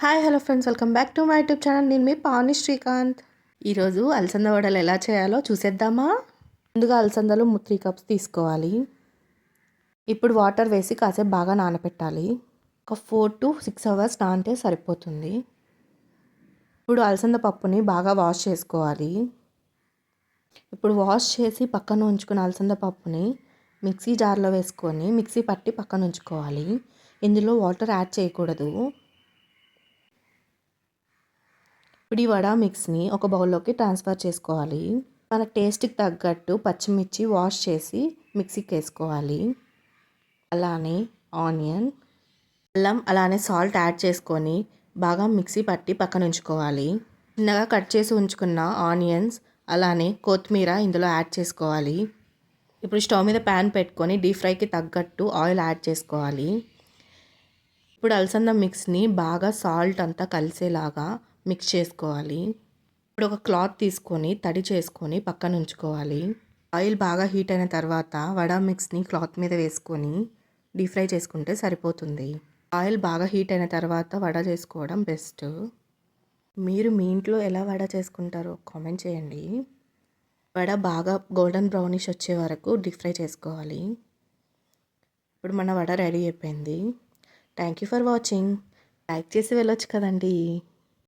Hi hello friends, welcome back to my YouTube channel. నేను మీ పావని శ్రీకాంత్. ఈరోజు అలసంద వడలు ఎలా చేయాలో చూసేద్దామా. ముందుగా అలసందలు 3 కప్స్ తీసుకోవాలి. ఇప్పుడు వాటర్ వేసి కాసేపు బాగా నానబెట్టాలి. ఒక 4 to 6 అవర్స్ నానితే సరిపోతుంది. ఇప్పుడు అలసంద పప్పుని బాగా వాష్ చేసుకోవాలి. ఇప్పుడు వాష్ చేసి పక్కన ఉంచుకున్న అలసంద పప్పుని మిక్సీ జార్లో వేసుకొని మిక్సీ పట్టి పక్కన ఉంచుకోవాలి. ఇందులో వాటర్ యాడ్ చేయకూడదు. ఇప్పుడు ఈ వడ మిక్స్ని ఒక బౌల్లోకి ట్రాన్స్ఫర్ చేసుకోవాలి. మన టేస్ట్కి తగ్గట్టు పచ్చిమిర్చి వాష్ చేసి మిక్సీకి వేసుకోవాలి. అలానే ఆనియన్, అల్లం, అలానే సాల్ట్ యాడ్ చేసుకొని బాగా మిక్సీ పట్టి పక్కన ఉంచుకోవాలి. చిన్నగా కట్ చేసి ఉంచుకున్న ఆనియన్స్ అలానే కొత్తిమీర ఇందులో యాడ్ చేసుకోవాలి. ఇప్పుడు స్టవ్ మీద ప్యాన్ పెట్టుకొని డీప్ ఫ్రైకి తగ్గట్టు ఆయిల్ యాడ్ చేసుకోవాలి. ఇప్పుడు అలసంద మిక్స్ని బాగా సాల్ట్ అంతా కలిసేలాగా మిక్స్ చేసుకోవాలి. ఇప్పుడు ఒక క్లాత్ తీసుకొని తడి చేసుకొని పక్కన ఉంచుకోవాలి. ఆయిల్ బాగా హీట్ అయిన తర్వాత వడ మిక్స్ని క్లాత్ మీద వేసుకొని డీప్ ఫ్రై చేసుకుంటే సరిపోతుంది. ఆయిల్ బాగా హీట్ అయిన తర్వాత వడ చేసుకోవడం బెస్ట్. మీరు మీ ఇంట్లో ఎలా వడ చేసుకుంటారో కామెంట్ చేయండి. వడ బాగా గోల్డెన్ బ్రౌనిష్ వచ్చే వరకు డీప్ ఫ్రై చేసుకోవాలి. ఇప్పుడు మన వడ రెడీ అయిపోయింది. Thank you for watching. Like చేసి వెళ్ళొచ్చు కదండి.